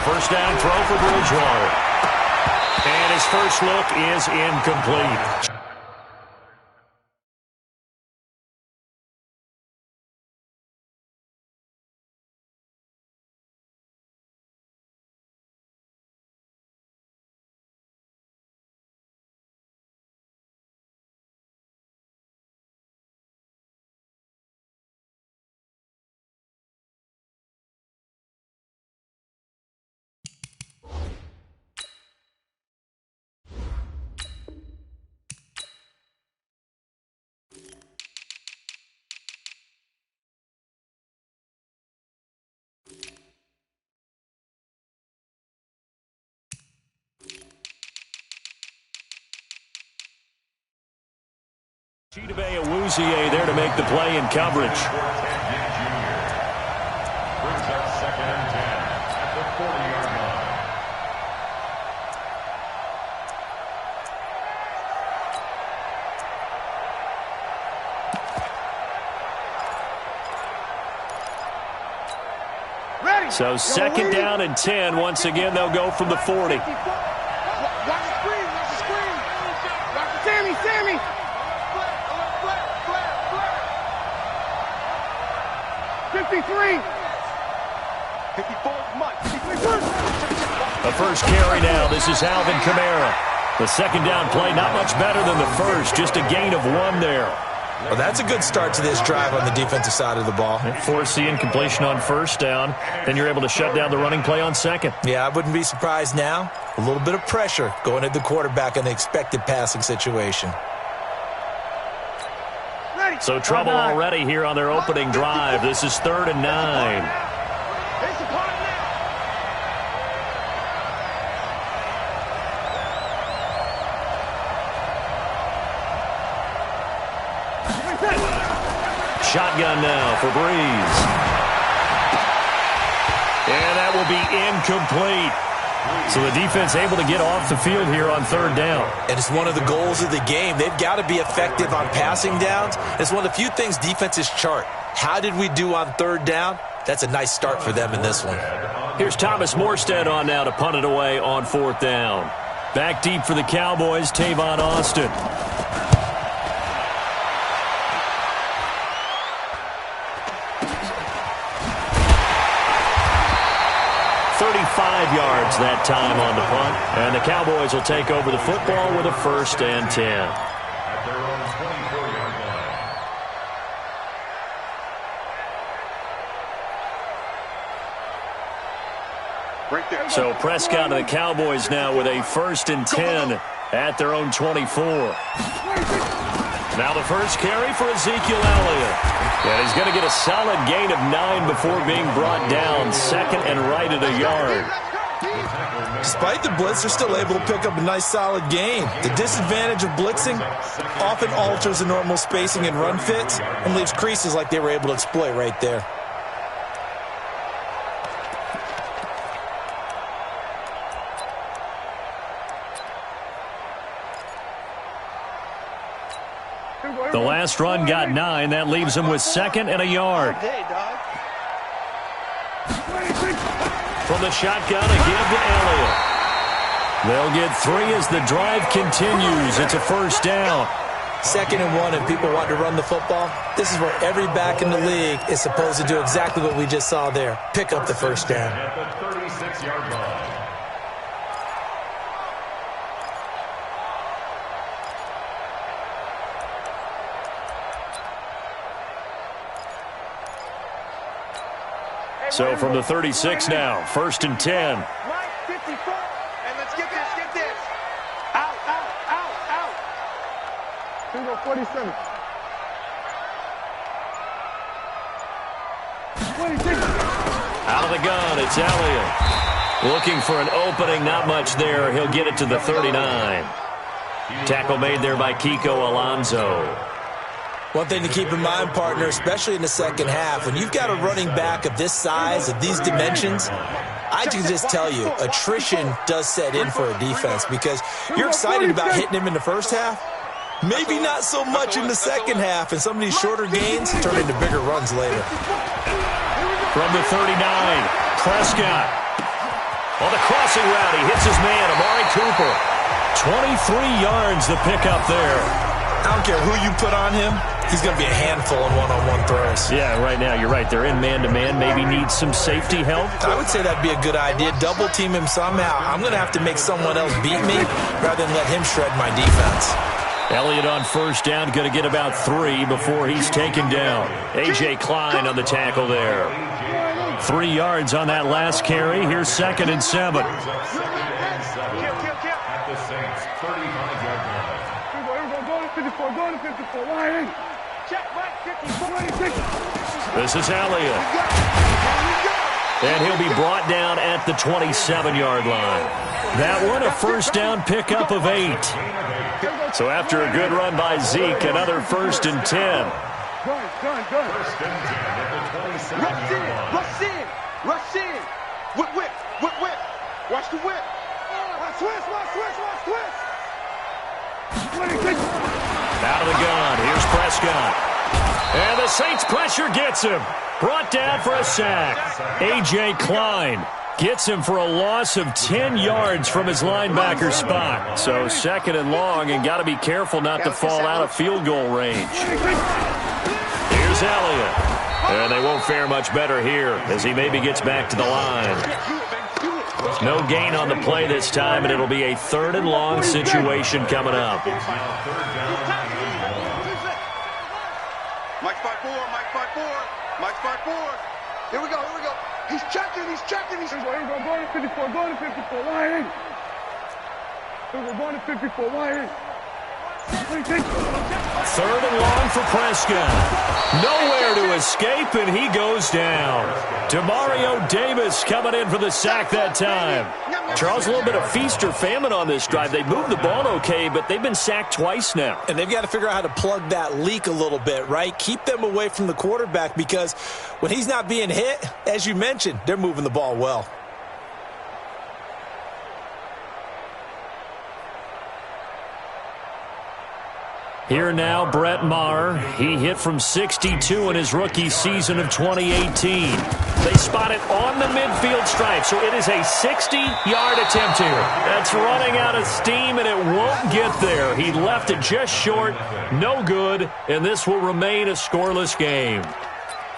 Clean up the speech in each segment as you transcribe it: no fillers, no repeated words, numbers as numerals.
first down throw for Bridgewater. And his first look is incomplete. Awuzie there to make the play in coverage. Brings up 2nd and 10 at the 40-yard line. So 2nd down and 10. Once again, they'll go from the 40. Watch the screen, watch the screen. Sammy. 53. 54. The first carry now. This is Alvin Kamara. The 2nd down play, not much better than the first. Just a gain of 1 there. Well, that's a good start to this drive on the defensive side of the ball. Force the incompletion on 1st down. Then you're able to shut down the running play on 2nd. Yeah, I wouldn't be surprised now. A little bit of pressure going at the quarterback in the expected passing situation. So trouble already here on their opening drive. This is 3rd and 9. Shotgun now for Breeze. And that will be incomplete. So the defense able to get off the field here on 3rd down. And it's one of the goals of the game. They've got to be effective on passing downs. It's one of the few things defenses chart. How did we do on 3rd down? That's a nice start for them in this one. Here's Thomas Morstead on now to punt it away on 4th down. Back deep for the Cowboys, Tavon Austin. 35 yards that time on the punt. And the Cowboys will take over the football with a 1st and 10. At their own 24-yard line. Right there. So Prescott and the Cowboys now with a 1st and 10 at their own 24. Now the first carry for Ezekiel Elliott. And he's going to get a solid gain of 9 before being brought down. 2nd and right at a yard. Despite the blitz, they're still able to pick up a nice solid gain. The disadvantage of blitzing often alters the normal spacing and run fits and leaves creases like they were able to exploit right there. The last run got 9. That leaves him with 2nd and a yard. From the shotgun again to Elliott. They'll get 3 as the drive continues. It's a 1st down. 2nd and 1, and people want to run the football. This is where every back in the league is supposed to do exactly what we just saw there. Pick up the 1st down. At the 36-yard line. So from the 36 now, 1st and 10. Mike, 54. And let's get this. Out. Single 47. 26. Out of the gun, it's Elliott. Looking for an opening, not much there. He'll get it to the 39. Tackle made there by Kiko Alonso. One thing to keep in mind, partner, especially in the second half, when you've got a running back of this size, of these dimensions, I can just tell you, attrition does set in for a defense because you're excited about hitting him in the first half. Maybe not so much in the second half, and some of these shorter gains turn into bigger runs later. From the 39, Prescott. On the crossing route, he hits his man, Amari Cooper. 23 yards the pickup there. I don't care who you put on him. He's going to be a handful in one-on-one throws. Yeah, right now, you're right. They're in man-to-man. Maybe needs some safety help. I would say that'd be a good idea. Double team him somehow. I'm going to have to make someone else beat me rather than let him shred my defense. Elliott on first down, going to get about 3 before he's taken down. A.J. Klein on the tackle there. 3 yards on that last carry. Here's 2nd and 7. At the Saints' 35-yard line. Go to 54. Why? Check, right, 54. This is Elliott. And he'll be brought down at the 27-yard line. That one, a first down pickup of 8. So after a good run by Zeke, another 1st and 10. Gun. First and 10 at the 27-yard line. Rush in. Whip. Watch the whip. Watch twist. 26. Out of the gun, here's Prescott. And the Saints pressure gets him. Brought down for a sack. A.J. Klein gets him for a loss of 10 yards from his linebacker spot. So 2nd and long, and got to be careful not to fall out of field goal range. Here's Elliott. And they won't fare much better here as he maybe gets back to the line. No gain on the play this time, and it'll be a 3rd and long situation coming up. Mike 5-4. Here we go. He's checking. He's going to 54. Why? Going to 54. Why? 3rd and long for Prescott. Nowhere to escape, and he goes down. Demario Davis coming in for the sack that time. Charles, a little bit of feast or famine on this drive. They moved the ball okay, but they've been sacked twice now. And they've got to figure out how to plug that leak a little bit, right? Keep them away from the quarterback because when he's not being hit, as you mentioned, they're moving the ball well. Here now, Brett Maher. He hit from 62 in his rookie season of 2018. They spot it on the midfield stripe, so it is a 60-yard attempt here. That's running out of steam, and it won't get there. He left it just short, no good, and this will remain a scoreless game.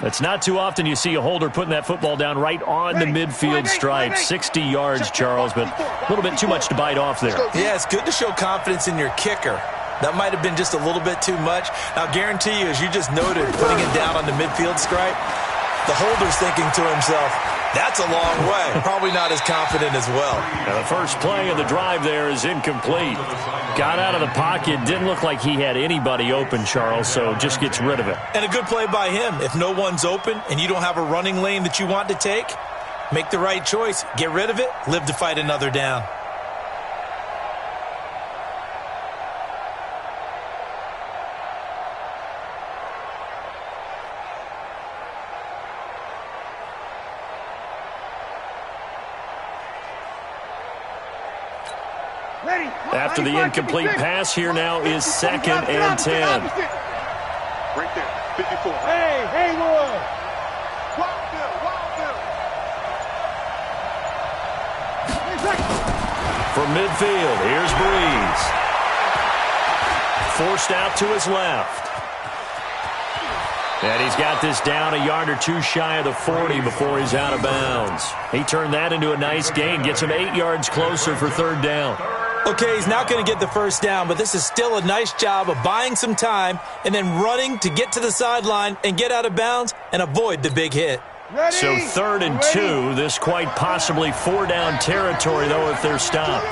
It's not too often you see a holder putting that football down right on the midfield stripe. 60 yards, Charles, but a little bit too much to bite off there. Yeah, it's good to show confidence in your kicker. That might have been just a little bit too much. Now, I guarantee you, as you just noted, putting it down on the midfield stripe, the holder's thinking to himself, that's a long way. Probably not as confident as well. Now, the first play of the drive there is incomplete. Got out of the pocket. Didn't look like he had anybody open, Charles, so just gets rid of it. And a good play by him. If no one's open and you don't have a running lane that you want to take, make the right choice. Get rid of it. Live to fight another down. After the incomplete pass, here now is 2nd and 10. Right there, 54. Hey, Lord. From midfield, here's Breeze. Forced out to his left. And he's got this down a yard or two shy of the 40 before he's out of bounds. He turned that into a nice gain, gets him 8 yards closer for 3rd down. Okay, he's not going to get the first down, but this is still a nice job of buying some time and then running to get to the sideline and get out of bounds and avoid the big hit. So 3rd and 2, this quite possibly 4-down territory, though, if they're stopped.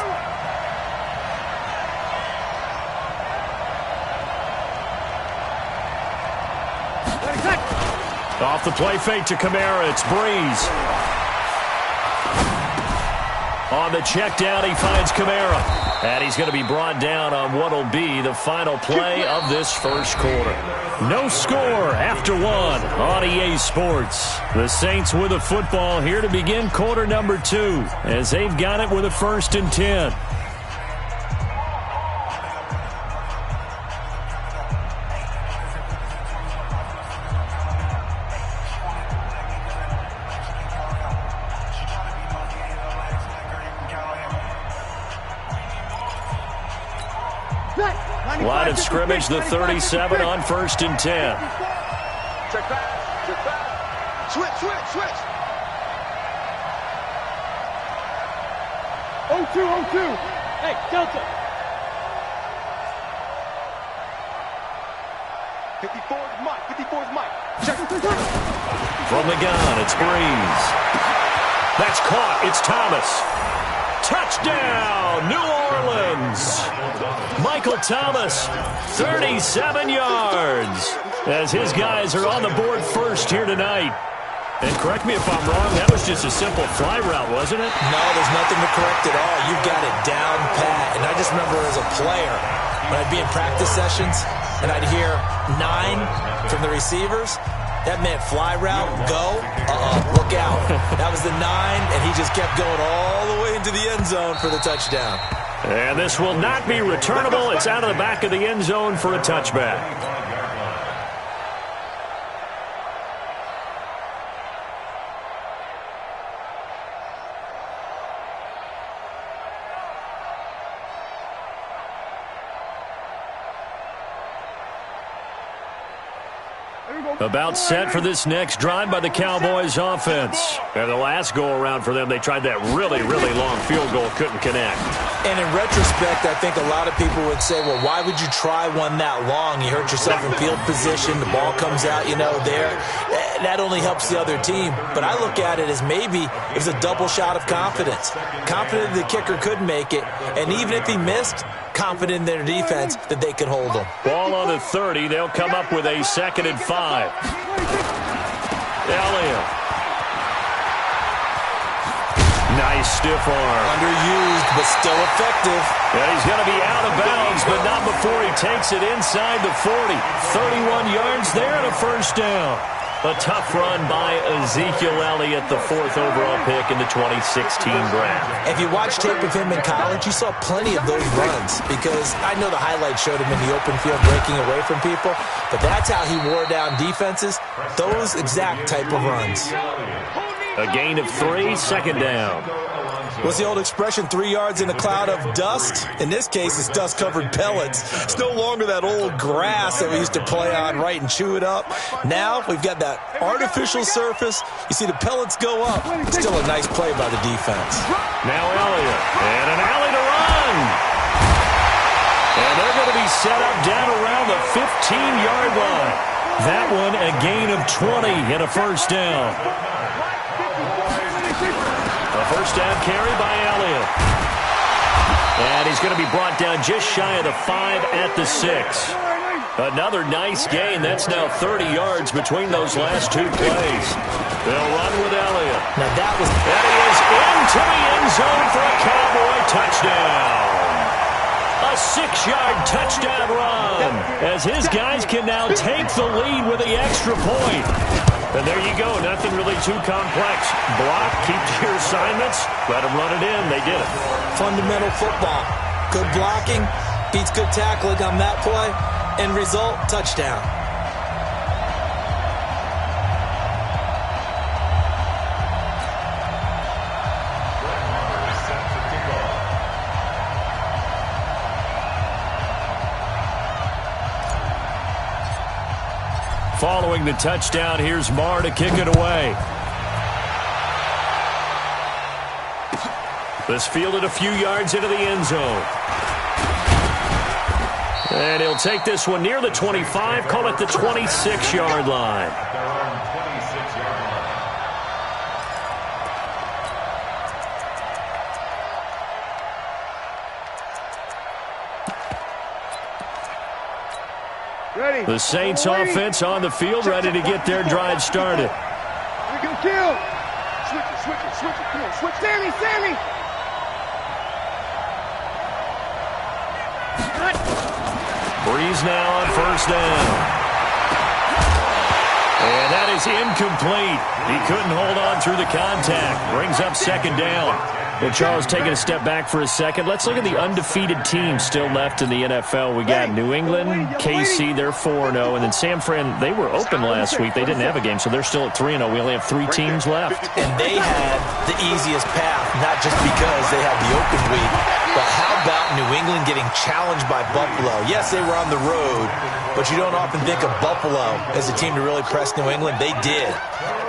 Off the play fake to Kamara, it's Breeze. On the check down, he finds Kamara. And he's going to be brought down on what will be the final play of this first quarter. No score after 1 on EA Sports. The Saints with a football here to begin quarter number 2 as they've got it with a 1st and 10. Line of scrimmage, the 37 on 1st and 10. Check back. Check back. Switch. 0-2. Hey, Delta. 54's Mike. Check. From the gun, it's Breeze. That's caught. It's Thomas. Touchdown, New Orleans. Michael Thomas, 37 yards. As his guys are on the board first here tonight. And correct me if I'm wrong, that was just a simple fly route, wasn't it? No, there's nothing to correct at all. You've got it down pat. And I just remember as a player, when I'd be in practice sessions, and I'd hear 9 from the receivers, that meant fly route, go, look out. That was the 9, and he just kept going all the way into the end zone for the touchdown. And this will not be returnable. It's out of the back of the end zone for a touchback. About set for this next drive by the Cowboys offense. And the last go-around for them, they tried that really, really long field goal, couldn't connect. And in retrospect, I think a lot of people would say, well, why would you try one that long? You hurt yourself in field position, the ball comes out, there. That only helps the other team. But I look at it as maybe it was a double shot of confidence. Confident the kicker could make it, and even if he missed, confident in their defense that they could hold him. Ball on the 30. They'll come up with a 2nd and 5. Elliott. Nice stiff arm. Underused, but still effective. And he's going to be out of bounds, but not before he takes it inside the 40. 31 yards there and a first down. A tough run by Ezekiel Elliott, the 4th overall pick in the 2016 draft. If you watch tape of him in college, you saw plenty of those runs because I know the highlights showed him in the open field breaking away from people, but that's how he wore down defenses, those exact type of runs. A gain of 3, 2nd down. What's the old expression, 3 yards in a cloud of dust? In this case, it's dust-covered pellets. It's no longer that old grass that we used to play on, right, and chew it up. Now we've got that artificial surface. You see the pellets go up. Still a nice play by the defense. Now Elliott, and an alley to run. And they're going to be set up down around the 15-yard line. That one a gain of 20 and a first down. A first down carry by Elliott. And he's going to be brought down just shy of the 5 at the 6. Another nice gain. That's now 30 yards between those last 2 plays. They'll run with Elliott. Now that was... And he is into the end zone for a Cowboy touchdown. A 6-yard touchdown run as his guys can now take the lead with the extra point. And there you go. Nothing really too complex. Block, keep to your assignments, let them run it in. They did it. Fundamental football. Good blocking beats good tackling on that play. End result, touchdown. Following the touchdown, here's Marr to kick it away. This fielded a few yards into the end zone. And he'll take this one near the 25, call it the 26-yard line. The Saints offense on the field, ready to get their drive started. We can kill. Switch it. Come on, switch. Sammy. Breeze now on first down. And that is incomplete. He couldn't hold on through the contact. Brings up 2nd down. Well, Charles, taking a step back for a second. Let's look at the undefeated teams still left in the NFL. We got New England, KC, they're 4-0. And then San Fran, they were open last week. They didn't have a game, so they're still at 3-0. We only have 3 teams left. And they had the easiest path, not just because they had the open week. But how about New England getting challenged by Buffalo? Yes, they were on the road, but you don't often think of Buffalo as a team to really press New England. They did.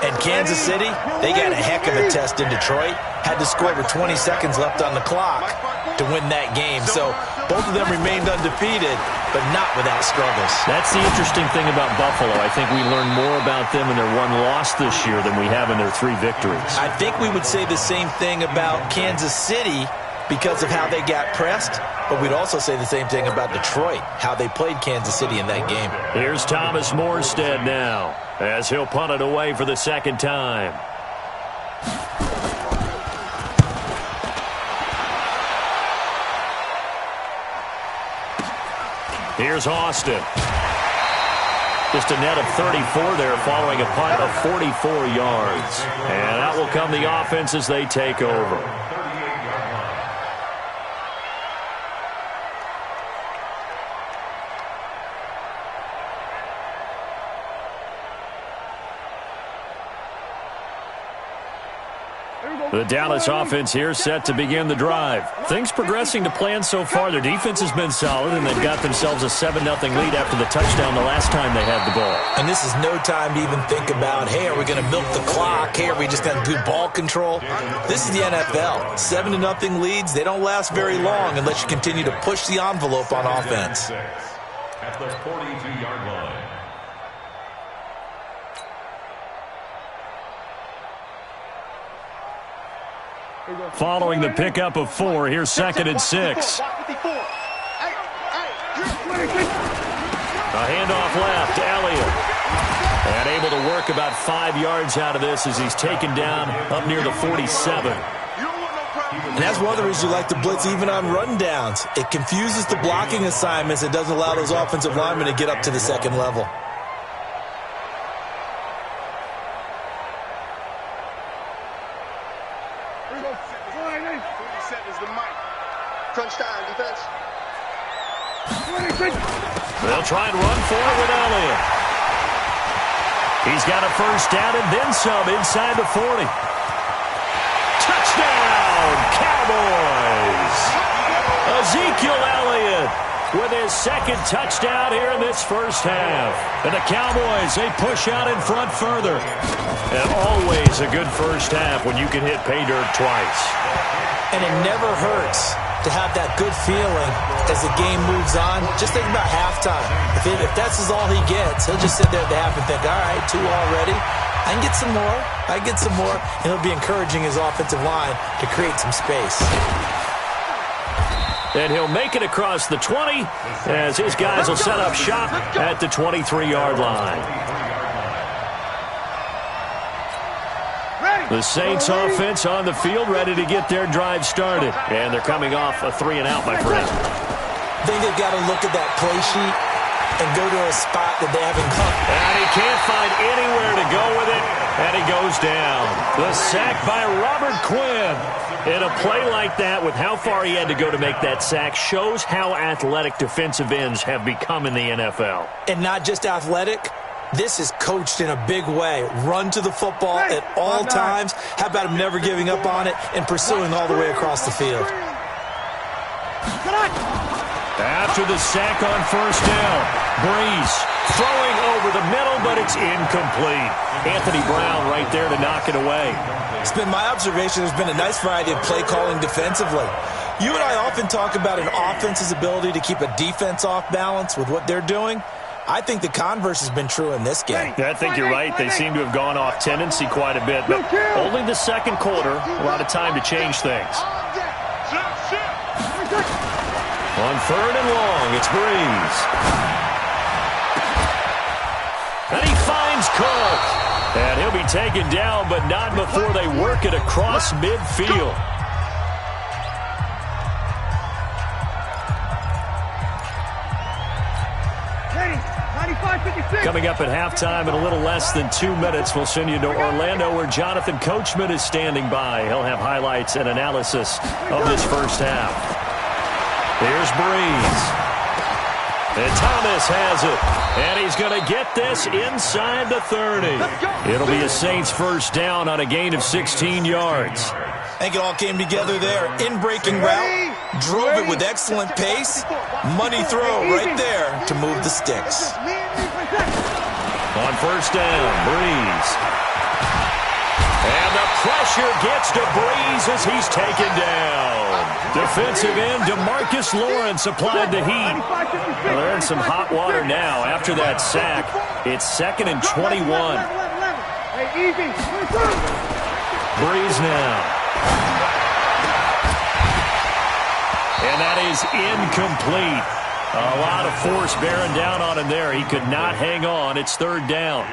And Kansas City, they got a heck of a test in Detroit. Had to score with 20 seconds left on the clock to win that game. So both of them remained undefeated, but not without struggles. That's the interesting thing about Buffalo. I think we learned more about them in their one loss this year than we have in their 3 victories. I think we would say the same thing about Kansas City because of how they got pressed, but we'd also say the same thing about Detroit, how they played Kansas City in that game. Here's Thomas Morstead now, as he'll punt it away for the second time. Here's Austin. Just a net of 34 there following a punt of 44 yards. And out will come the offense as they take over. The Dallas offense here set to begin the drive. Things progressing to plan so far. Their defense has been solid, and they've got themselves a 7-0 lead after the touchdown the last time they had the ball. And this is no time to even think about, hey, are we going to milk the clock? Hey, are we just going to do ball control? This is the NFL. 7-0 leads, they don't last very long unless you continue to push the envelope on offense. At the 42-yard line. Following the pickup of 4, here's 2nd and 6. A handoff left to Elliott. And able to work about 5 yards out of this as he's taken down up near the 47. And that's one of the reasons you like to blitz even on rundowns. It confuses the blocking assignments. It doesn't allow those offensive linemen to get up to the second level. Crunch time, defense. They'll try and run for it with Elliott. He's got a first down and then some inside the 40. Touchdown, Cowboys! Ezekiel Elliott with his 2nd touchdown here in this first half. And the Cowboys, they push out in front further. And always a good first half when you can hit pay dirt twice. And it never hurts to have that good feeling as the game moves on. Just think about halftime. If that's all he gets, he'll just sit there at the half and think, all right, 2 already. I can get some more. I can get some more. And he'll be encouraging his offensive line to create some space. And he'll make it across the 20 as his guys will set up shop at the 23-yard line. The Saints offense on the field, ready to get their drive started. And they're coming off a 3-and-out, my friend. I think they've got to look at that play sheet and go to a spot that they haven't come. And he can't find anywhere to go with it, and he goes down. The sack by Robert Quinn. In a play like that, with how far he had to go to make that sack, shows how athletic defensive ends have become in the NFL. And not just athletic. This is coached in a big way. Run to the football at all times. How about him never giving up on it and pursuing all the way across the field? After the sack on first down, Breeze throwing over the middle, but it's incomplete. Anthony Brown right there to knock it away. It's been my observation there's been a nice variety of play calling defensively. You and I often talk about an offense's ability to keep a defense off balance with what they're doing. I think the converse has been true in this game. I think you're right. They seem to have gone off tendency quite a bit, but only the second quarter, a lot of time to change things. On 3rd and long, it's Breeze. And he finds Cook. And he'll be taken down, but not before they work it across midfield. Coming up at halftime in a little less than 2 minutes, we'll send you to Orlando where Jonathan Coachman is standing by. He'll have highlights and analysis of this first half. Here's Breeze. And Thomas has it. And he's going to get this inside the 30. It'll be a Saints first down on a gain of 16 yards. I think it all came together there. In-breaking route. Drove it with excellent pace. Money throw right there to move the sticks. On first down, Breeze. And the pressure gets to Breeze as he's taken down. Defensive end DeMarcus Lawrence applied the heat. Well, they're in some hot water now after that sack. It's 2nd and 21. Breeze now. And that is incomplete. A lot of force bearing down on him there. He could not hang on. It's 3rd down.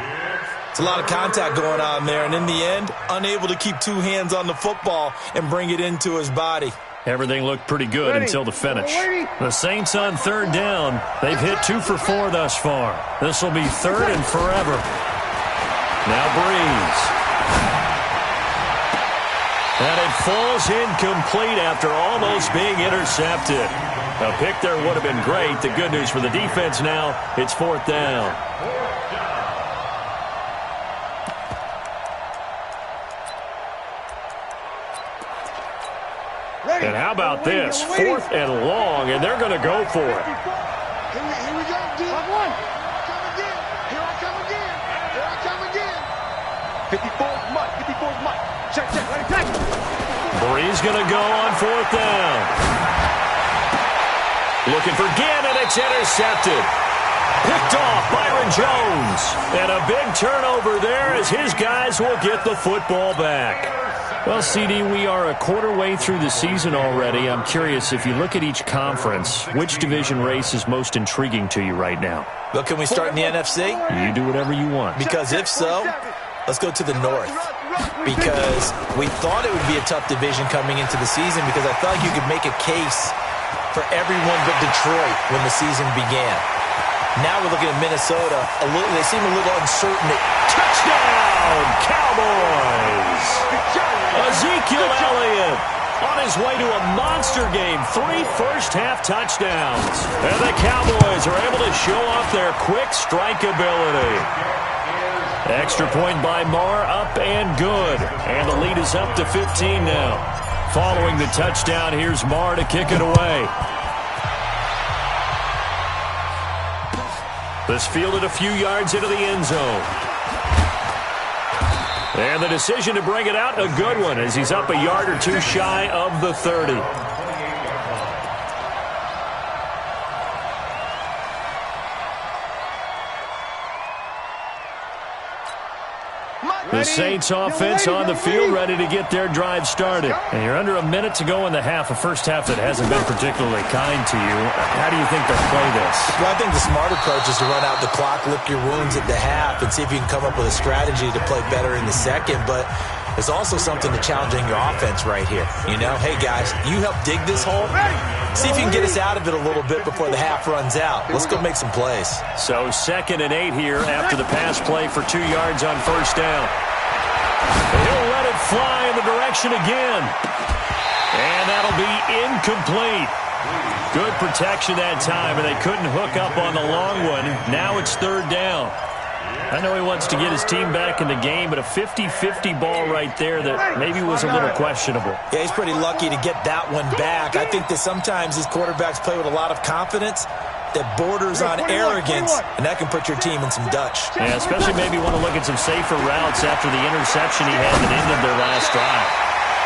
It's a lot of contact going on there, and in the end, unable to keep 2 hands on the football and bring it into his body. Everything looked pretty good until the finish. The Saints on 3rd down. They've hit 2 for 4 thus far. This will be 3rd and forever. Now Breeze. And it falls incomplete after almost being intercepted. A pick there would have been great. The good news for the defense now, it's 4th down. And how about this? 4th and long, and they're going to go for it. Here we go, dude. Come again. Here I come again. Here I come again. 54's Mike. 54's Mike. Check. Breeze going to go on 4th down. Looking for Ginn, and it's intercepted. Picked off Byron Jones. And a big turnover there as his guys will get the football back. Well, CD, we are a quarter way through the season already. I'm curious, if you look at each conference, which division race is most intriguing to you right now? Well, can we start in the NFC? You do whatever you want. Because if so, let's go to the North. Because we thought it would be a tough division coming into the season because I felt like you could make a case for everyone but Detroit when the season began. Now we're looking at Minnesota. They seem a little uncertain. Touchdown, Cowboys! Ezekiel Elliott on his way to a monster game. 3 first-half touchdowns. And the Cowboys are able to show off their quick strike ability. Extra point by Marr, up and good. And the lead is up to 15 now. Following the touchdown, here's Marr to kick it away. This fielded a few yards into the end zone. And the decision to bring it out, a good one, as he's up a yard or 2 shy of the 30. The Saints offense on the field, ready to get their drive started. And you're under a minute to go in the half, a first half that hasn't been particularly kind to you. How do you think they'll play this? Well, I think the smart approach is to run out the clock, lick your wounds at the half, and see if you can come up with a strategy to play better in the second. But there's also something to challenging your offense right here. You know, hey, guys, you help dig this hole. See if you can get us out of it a little bit before the half runs out. Let's go make some plays. So 2nd and 8 here after the pass play for 2 yards on first down. He'll let it fly in the direction again. And that'll be incomplete. Good protection that time, and they couldn't hook up on the long one. Now it's 3rd down. I know he wants to get his team back in the game, but a 50-50 ball right there that maybe was a little questionable. Yeah, he's pretty lucky to get that one back. I think that sometimes these quarterbacks play with a lot of confidence that borders on arrogance, and that can put your team in some Dutch. Yeah, especially maybe want to look at some safer routes after the interception he had that ended their last drive.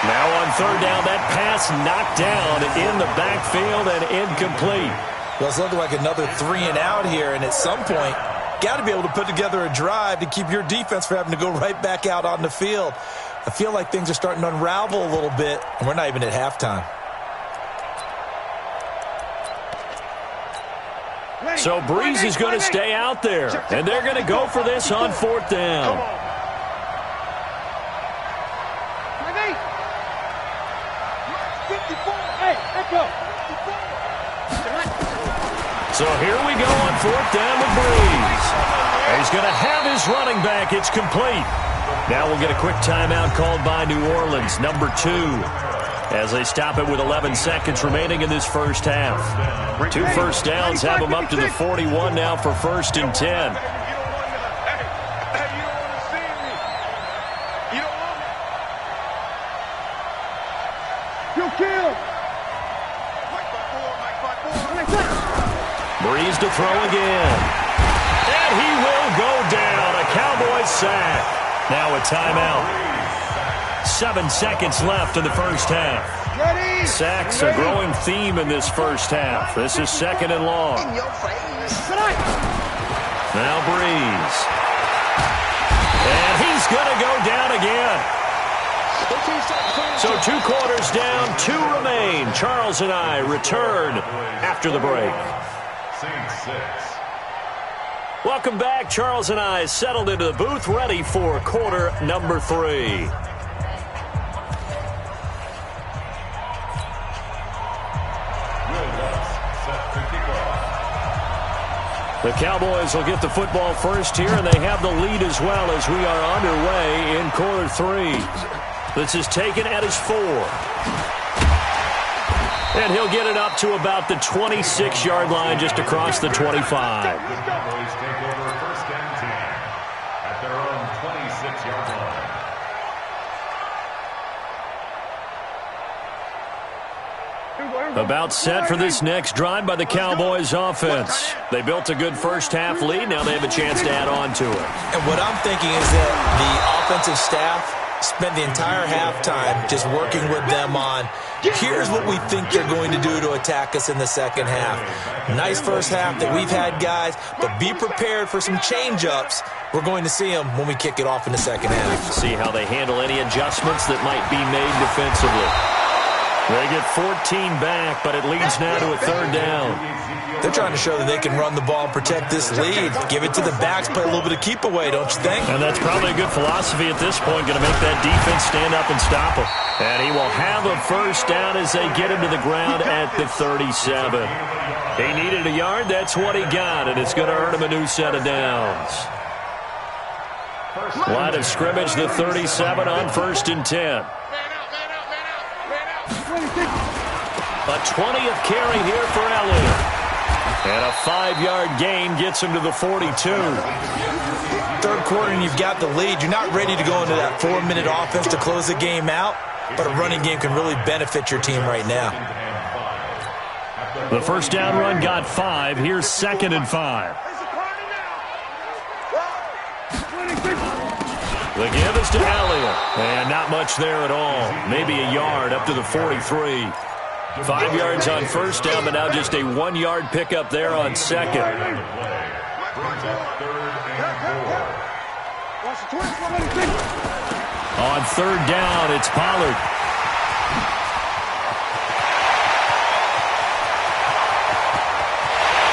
Now on 3rd down, that pass knocked down in the backfield and incomplete. Well, it's looking like another 3 and out here, and at some point, got to be able to put together a drive to keep your defense from having to go right back out on the field. I feel like things are starting to unravel a little bit, and we're not even at halftime. So Breeze is going to stay out there, and they're going to go for this on 4th down. So here we go on 4th down with Breeze. And he's going to have his running back. It's complete. Now we'll get a quick timeout called by New Orleans, number 2, as they stop it with 11 seconds remaining in this first half. 2 first downs have them up to the 41 now for 1st and 10. Breeze to throw again. And he will go down. A Cowboys sack. Now a timeout. 7 seconds left in the first half. Sacks a growing theme in this first half. This is 2nd and long. Now Breeze. And he's going to go down again. So 2 quarters down, 2 remain. Charles and I return after the break. Welcome back. Charles and I settled into the booth, ready for quarter number 3. The Cowboys will get the football first here, and they have the lead as well as we are underway in quarter 3. This is taken at his 4. And he'll get it up to about the 26-yard line, just across the 25. The Cowboys take over 1st and 10 at their own 26-yard line. About set for this next drive by the Cowboys offense. They built a good first half lead. Now they have a chance to add on to it. And what I'm thinking is that the offensive staff spent the entire halftime just working with them on, here's what we think they're going to do to attack us in the second half. Nice first half that we've had, guys, but be prepared for some change-ups. We're going to see them when we kick it off in the second half. See how they handle any adjustments that might be made defensively. They get 14 back, but it leads now to a 3rd down. They're trying to show that they can run the ball and protect this lead. Give it to the backs, play a little bit of keep away, don't you think? And that's probably a good philosophy at this point, going to make that defense stand up and stop him. And he will have a 1st down as they get him to the ground at the 37. He needed a yard, that's what he got, and it's going to earn him a new set of downs. Line of scrimmage, the 37 on 1st and 10. A 20th carry here for Elliott. And a 5-yard gain gets him to the 42. 3rd quarter and you've got the lead. You're not ready to go into that 4-minute offense to close the game out, but a running game can really benefit your team right now. The 1st down run got 5. Here's 2nd and 5. The give is to Elliott. And not much there at all. Maybe a yard up to the 43. 5 yards on 1st down, but now just a 1-yard pickup there on 2nd. On 3rd down, it's Pollard.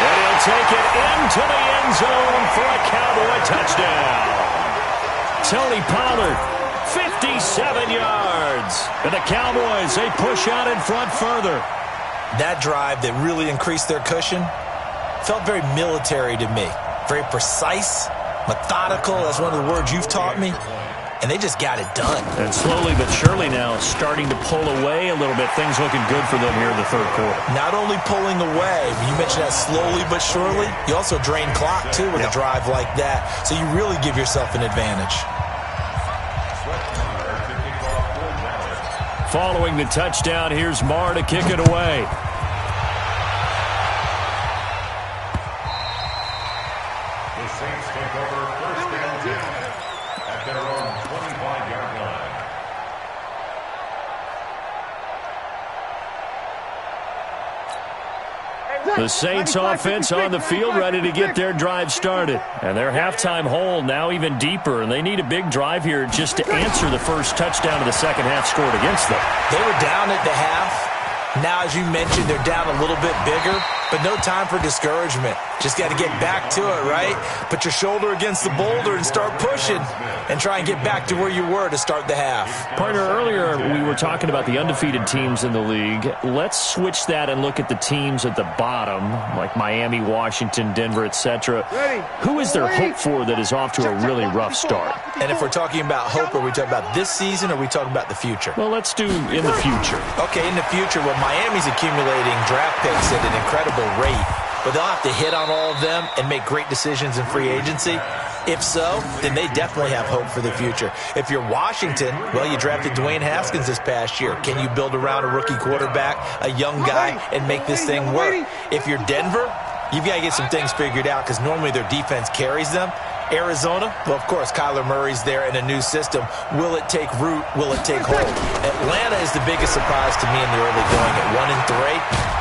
And he'll take it into the end zone for a Cowboy touchdown. Tony Pollard, 57 yards. And the Cowboys, they push out in front further. That drive that really increased their cushion felt very military to me. Very precise, methodical. That's one of the words you've taught me. And they just got it done. And slowly but surely now starting to pull away a little bit. Things looking good for them here in the 3rd quarter. Not only pulling away, you mentioned that slowly but surely, you also drain clock too with a drive like that. So you really give yourself an advantage. Following the touchdown, here's Marr to kick it away. The Saints take over 1st and 10 at their own 25-yard line. The Saints offense on the field ready to get their drive started. And their halftime hole now even deeper. And they need a big drive here just to answer the first touchdown of the second half scored against them. They were down at the half. Now, as you mentioned, they're down a little bit bigger, but no time for discouragement. Just got to get back to it, right? Put your shoulder against the boulder and start pushing and try and get back to where you were to start the half. Partner, earlier we were talking about the undefeated teams in the league. Let's switch that and look at the teams at the bottom, like Miami, Washington, Denver, etc. Who is there hope for that is off to a really rough start? And if we're talking about hope, are we talking about this season or are we talking about the future? Well, let's do in the future. Okay, in the future, well, Miami's accumulating draft picks at an incredible rate, but they'll have to hit on all of them and make great decisions in free agency. If so, then they definitely have hope for the future. If you're Washington, well, you drafted Dwayne Haskins this past year. Can you build around a rookie quarterback, a young guy, and make this thing work? If you're Denver, you've got to get some things figured out because normally their defense carries them. Arizona, well, of course, Kyler Murray's there in a new system. Will it take root? Will it take hold? Atlanta is the biggest surprise to me in the early going at 1-3.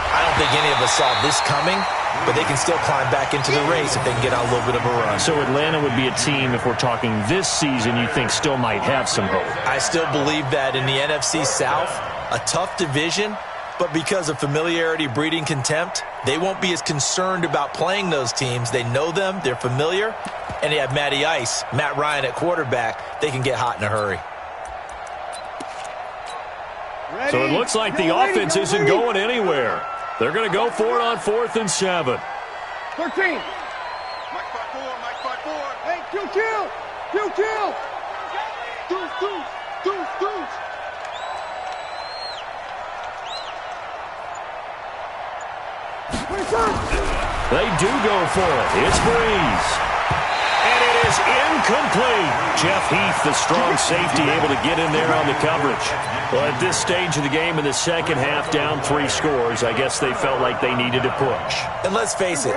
I don't think any of us saw this coming, but they can still climb back into the race if they can get on a little bit of a run. So Atlanta would be a team, if we're talking this season, you think still might have some hope? I still believe that in the NFC South, a tough division, but because of familiarity breeding contempt, they won't be as concerned about playing those teams. They know them, they're familiar, and they have Matty Ice, Matt Ryan at quarterback. They can get hot in a hurry. Ready. So it looks like the offense isn't going anywhere. They're going to go for it on 4th and 7. 13. Mike 5-4, Mike 5-4. Hey, kill. Deuce. They do go for it. It's Breeze. And it is incomplete. Jeff Heath, the strong safety, able to get in there on the coverage. Well, at this stage of the game in the second half, down 3 scores, I guess they felt like they needed to push. And let's face it,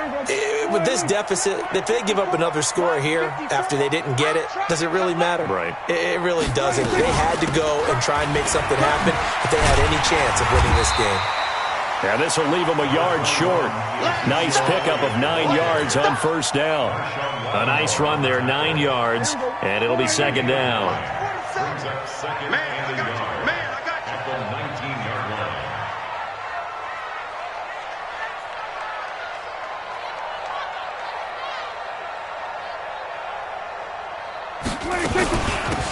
with this deficit, if they give up another score here after they didn't get it, does it really matter? Right. It really doesn't. They had to go and try and make something happen if they had any chance of winning this game. Yeah, this will leave them a yard short. Nice pickup of 9 yards on first down. A nice run there, 9 yards, and it'll be second down. Man, I got you. At the 19-yard line.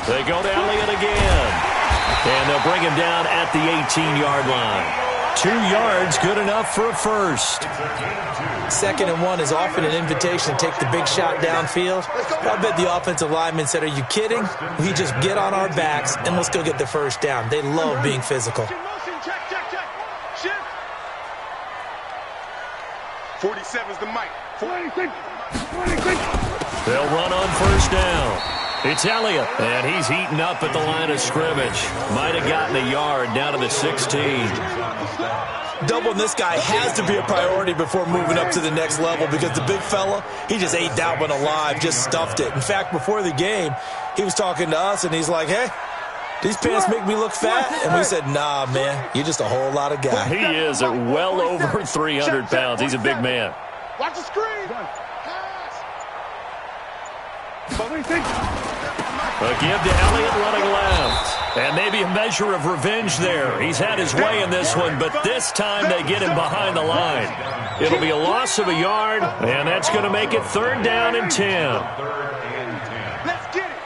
They go to Elliott again. And they'll bring him down at the 18-yard line. 2 yards, good enough for a first. 2nd and 1 is often an invitation to take the big shot downfield. I bet the offensive lineman said, are you kidding? We just get on our backs and let's go get the first down. They love being physical. Shift. 47's the mic. 26. They'll run on first down. It's Elliott, and he's heating up at the line of scrimmage. Might have gotten a yard down to the 16. Doubling this guy has to be a priority before moving up to the next level because the big fella, he just ate that one alive, just stuffed it. In fact, before the game, he was talking to us, and he's like, hey, these pants make me look fat? And we said, nah, man, you're just a whole lot of guy. He is at well over 300 pounds. He's a big man. Watch the screen. A give to Elliott running left. And maybe a measure of revenge there. He's had his way in this one, but this time they get him behind the line. It'll be a loss of a yard, and that's going to make it 3rd down and 10. Let's get it.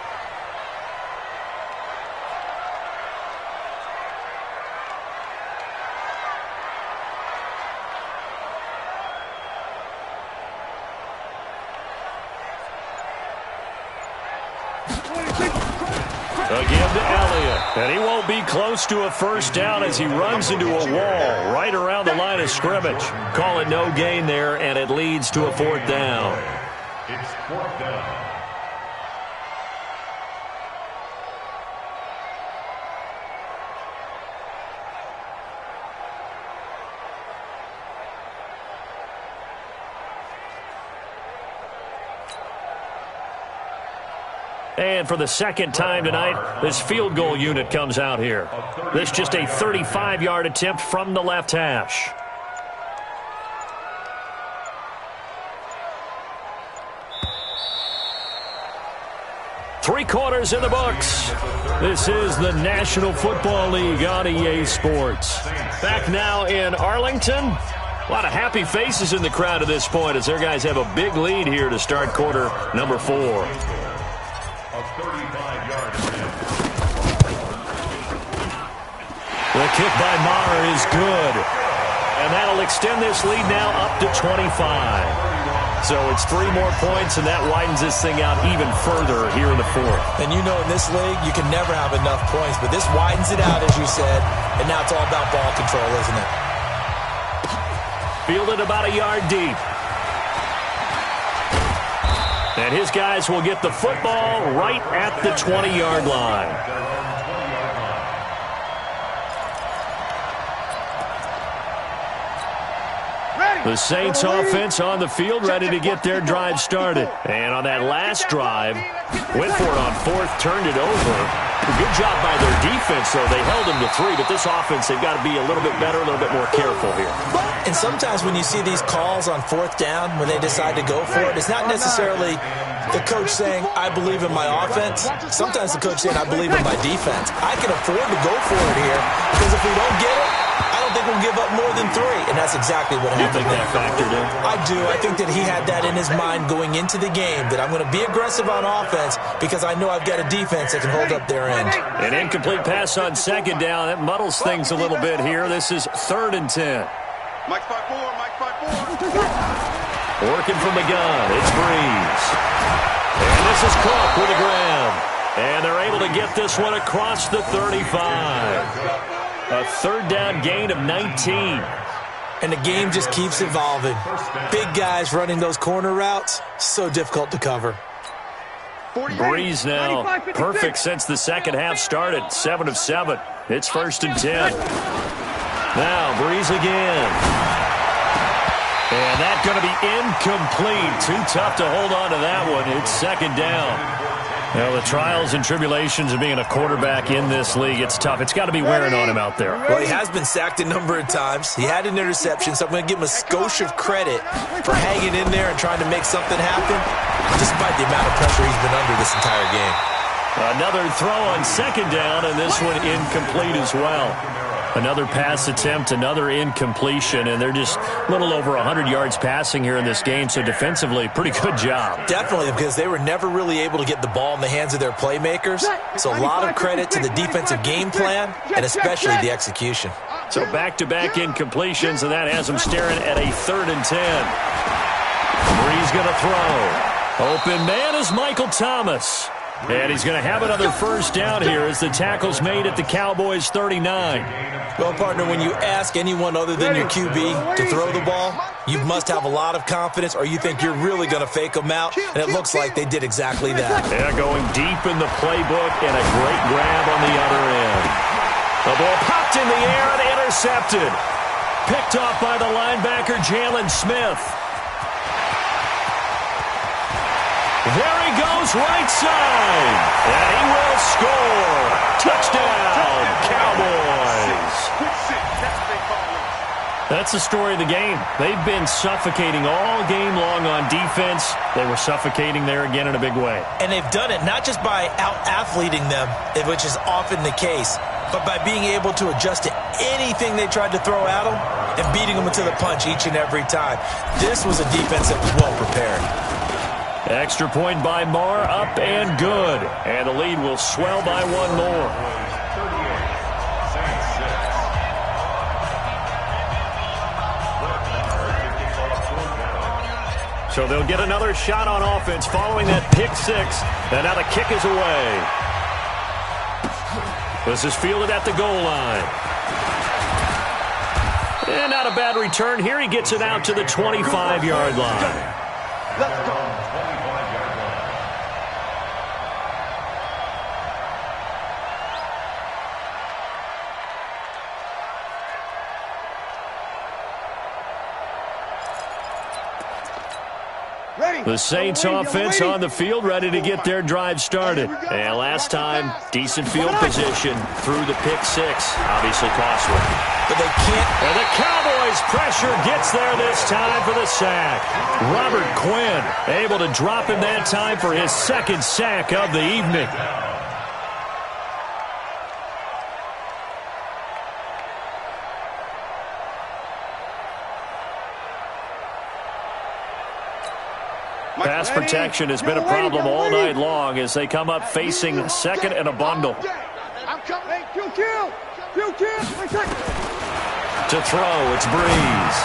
A give to Elliott, and he won't be close to a first down as he runs into a wall right around the line of scrimmage. Call it no gain there, and it leads to a 4th down. It's 4th down. And for the second time tonight, this field goal unit comes out here. This just a 35-yard attempt from the left hash. Three quarters in the books. This is the National Football League on EA Sports. Back now in Arlington. A lot of happy faces in the crowd at this point as their guys have a big lead here to start quarter number 4. The kick by Maher is good. And that'll extend this lead now up to 25. So it's 3 more points, and that widens this thing out even further here in the 4th. And you know in this league, you can never have enough points, but this widens it out, as you said, and now it's all about ball control, isn't it? Fielded about a yard deep. And his guys will get the football right at the 20-yard line. The Saints offense on the field, ready to get their drive started. And on that last drive, went for it on fourth, turned it over. Good job by their defense, though. They held them to 3, but this offense, they've got to be a little bit better, a little bit more careful here. And sometimes when you see these calls on fourth down, when they decide to go for it, it's not necessarily the coach saying, I believe in my offense. Sometimes the coach saying, I believe in my defense. I can afford to go for it here, because if we don't get it, I don't think we'll give up more than 3. And that's exactly what happened. You think that factored in? I do. I think that he had that in his mind going into the game, that I'm going to be aggressive on offense because I know I've got a defense that can hold up their end. An incomplete pass on second down. That muddles things a little bit here. This is 3rd and 10. Mike 5-4, Mike 5-4. Working from the gun. It's Breeze. And this is Cook with a grab. And they're able to get this one across the 35. A 3rd down gain of 19. And the game just keeps evolving. Big guys running those corner routes, so difficult to cover. Breeze now perfect since the second half started. 7 of 7. It's 1st and 10. Now Breeze again. And that's going to be incomplete. Too tough to hold on to that one. It's 2nd down. Well, the trials and tribulations of being a quarterback in this league, it's tough. It's got to be wearing on him out there. Well, he has been sacked a number of times. He had an interception, so I'm going to give him a skosh of credit for hanging in there and trying to make something happen, despite the amount of pressure he's been under this entire game. Another throw on 2nd down, and this one incomplete as well. Another pass attempt, another incompletion, and they're just a little over 100 yards passing here in this game, so defensively, pretty good job. Definitely, because they were never really able to get the ball in the hands of their playmakers, so a lot of credit to the defensive game plan and especially the execution. So back-to-back incompletions, and that has them staring at a 3rd and 10. Breeze going to throw. Open man is Michael Thomas. And he's going to have another 1st down here as the tackle's made at the Cowboys' 39. Well, partner, when you ask anyone other than your QB to throw the ball, you must have a lot of confidence or you think you're really going to fake them out, and it looks like they did exactly that. Yeah, going deep in the playbook and a great grab on the other end. The ball popped in the air and intercepted. Picked off by the linebacker, Jalen Smith. There he goes, right side. And he will score. Touchdown, Cowboys. That's the story of the game. They've been suffocating all game long on defense. They were suffocating there again in a big way. And they've done it not just by out-athleting them, which is often the case, but by being able to adjust to anything they tried to throw at them and beating them to the punch each and every time. This was a defense that was well prepared. Extra point by Marr, up and good. And the lead will swell by 1 more. So they'll get another shot on offense following that pick 6. And now the kick is away. This is fielded at the goal line. And not a bad return here. He gets it out to the 25-yard line. Let's go. The Saints offense on the field, ready to get their drive started. And last time, decent field position through the pick 6. Obviously costly. But they can't. And the Cowboys pressure gets there this time for the sack. Robert Quinn able to drop him that time for his 2nd sack of the evening. Pass protection has been a problem all night long as they come up facing 2nd and a bundle. I'm coming. To throw, it's Breeze.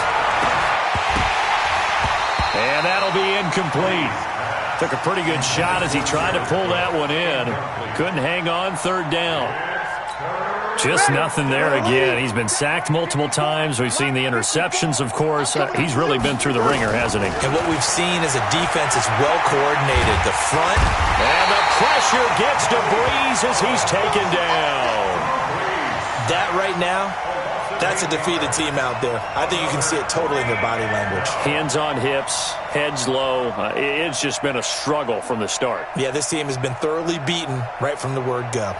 And that'll be incomplete. Took a pretty good shot as he tried to pull that one in. Couldn't hang on 3rd down. Just nothing there again. He's been sacked multiple times. We've seen the interceptions, of course. He's really been through the ringer, hasn't he? And what we've seen is a defense that's well coordinated. The front. And the pressure gets to Breeze as he's taken down. That right now, that's a defeated team out there. I think you can see it totally in their body language. Hands on hips, heads low. It's just been a struggle from the start. Yeah, this team has been thoroughly beaten right from the word go.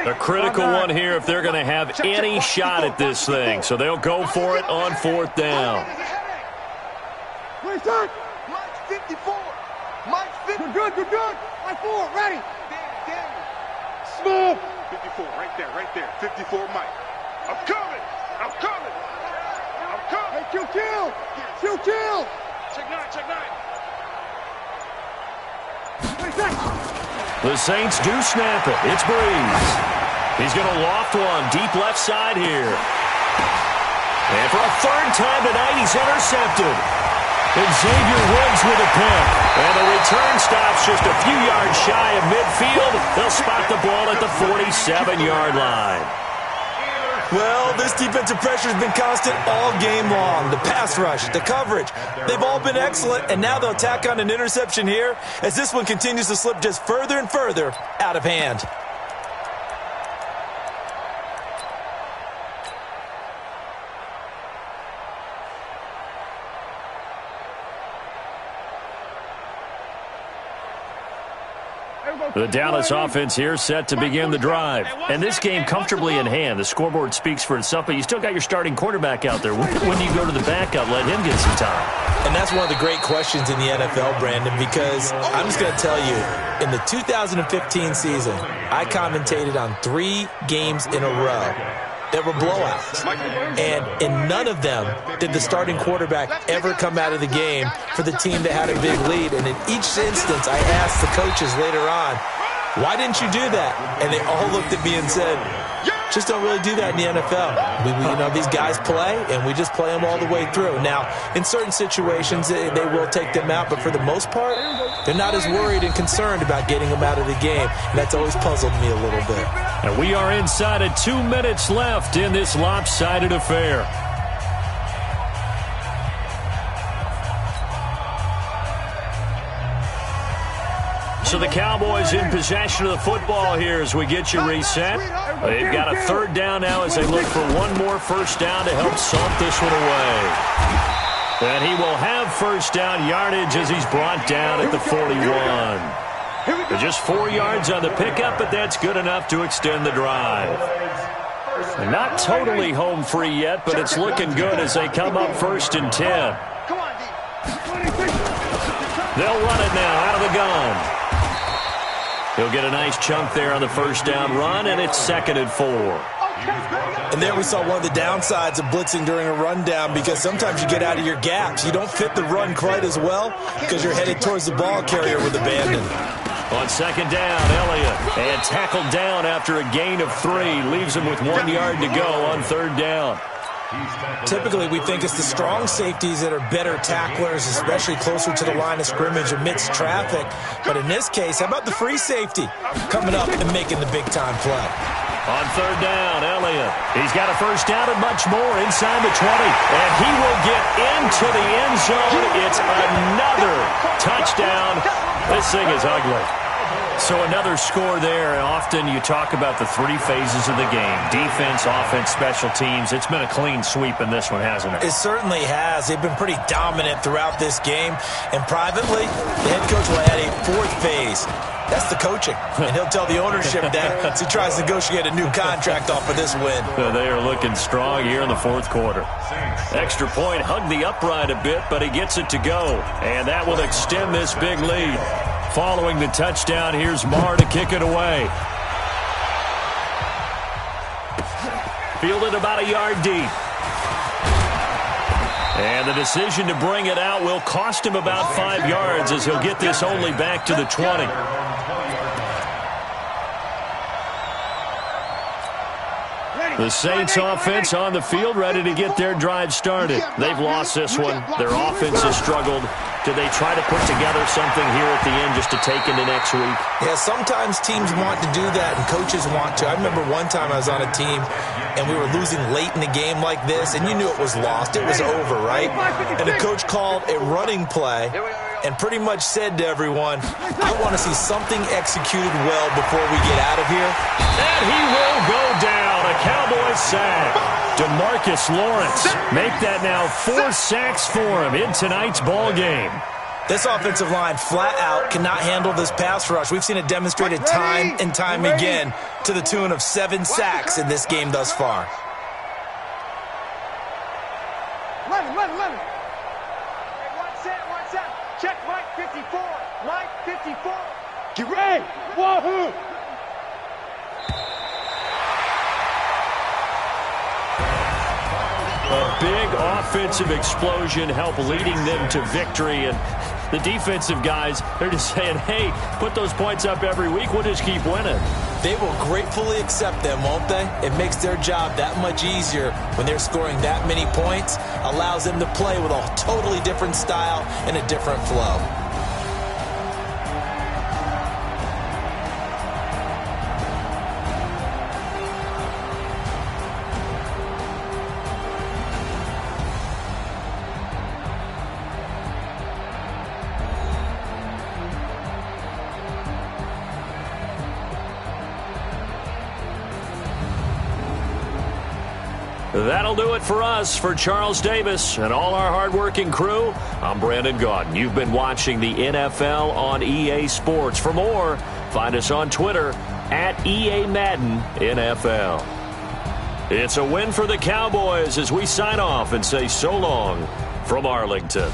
A critical one here if they're going to have any shot at this thing. So they'll go for it on 4th down. Mike's 54. Mike's 54. You're good. Mike 4, ready. Smooth. 54, right there. 54, Mike. I'm coming. Hey, kill. Check 9. The Saints do snap it. It's Breeze. He's going to loft one deep left side here. And for a 3rd time tonight, he's intercepted. Xavier Woods with a pick. And the return stops just a few yards shy of midfield. They'll spot the ball at the 47-yard line. Well, this defensive pressure has been constant all game long. The pass rush, the coverage, they've all been excellent, and now they'll tack on an interception here as this one continues to slip just further and further out of hand. The Dallas offense here set to begin the drive. And this game comfortably in hand. The scoreboard speaks for itself, but you still got your starting quarterback out there. When do you go to the backup, let him get some time? And that's one of the great questions in the NFL, Brandon, because I'm just going to tell you, in the 2015 season, I commentated on 3 games in a row that were blowouts. And in none of them did the starting quarterback ever come out of the game for the team that had a big lead. And in each instance, I asked the coaches later on, why didn't you do that? And they all looked at me and said, just don't really do that in the NFL. These guys play, and we just play them all the way through. Now, in certain situations, they will take them out, but for the most part, they're not as worried and concerned about getting them out of the game. And that's always puzzled me a little bit. And we are inside of 2 minutes left in this lopsided affair. So the Cowboys in possession of the football here as we get you reset. They've got a 3rd down now as they look for one more 1st down to help salt this one away. And he will have 1st down yardage as he's brought down at the 41. Just 4 yards on the pickup, but that's good enough to extend the drive. They're not totally home free yet, but it's looking good as they come up 1st and 10. They'll run it now out of the gun. He'll get a nice chunk there on the 1st down run, and it's 2nd and 4. And there we saw one of the downsides of blitzing during a rundown, because sometimes you get out of your gaps. You don't fit the run quite as well because you're headed towards the ball carrier with abandon. On 2nd down, Elliott, and tackled down after a gain of 3. Leaves him with 1 yard to go on 3rd down. Typically, we think it's the strong safeties that are better tacklers, especially closer to the line of scrimmage amidst traffic. But in this case, how about the free safety coming up and making the big-time play? On 3rd down, Elliott. He's got a 1st down and much more inside the 20. And he will get into the end zone. It's another touchdown. This thing is ugly. So another score there. Often you talk about the 3 phases of the game. Defense, offense, special teams. It's been a clean sweep in this one, hasn't it? It certainly has. They've been pretty dominant throughout this game. And privately, the head coach will add a 4th phase. That's the coaching. And he'll tell the ownership that as he tries to negotiate a new contract off of this win. They are looking strong here in the 4th quarter. Extra point, hugged the upright a bit, but he gets it to go. And that will extend this big lead. Following the touchdown, here's Marr to kick it away. Fielded about a yard deep. And the decision to bring it out will cost him about 5 yards as he'll get this only back to the 20. The Saints offense on the field ready to get their drive started. They've lost this one. Their offense has struggled. Do they try to put together something here at the end just to take into next week? Yeah, sometimes teams want to do that and coaches want to. I remember one time I was on a team and we were losing late in the game like this, and you knew it was lost. It was over, right? And the coach called a running play and pretty much said to everyone, I want to see something executed well before we get out of here. And he will go down. A Cowboys sack. DeMarcus Lawrence make that now 4 sacks for him in tonight's ball game. This offensive line flat out cannot handle this pass rush. We've seen it demonstrated time and time again to the tune of 7 sacks in this game thus far. 11. One set. Check Mike 54. Mike 54. Get ready. Wahoo! A big offensive explosion helped leading them to victory. And the defensive guys, they're just saying, hey, put those points up every week. We'll just keep winning. They will gratefully accept them, won't they? It makes their job that much easier when they're scoring that many points. Allows them to play with a totally different style and a different flow. That'll do it for us. For Charles Davis and all our hardworking crew, I'm Brandon Gaudin. You've been watching the NFL on EA Sports. For more, find us on Twitter at EA Madden NFL. It's a win for the Cowboys as we sign off and say so long from Arlington.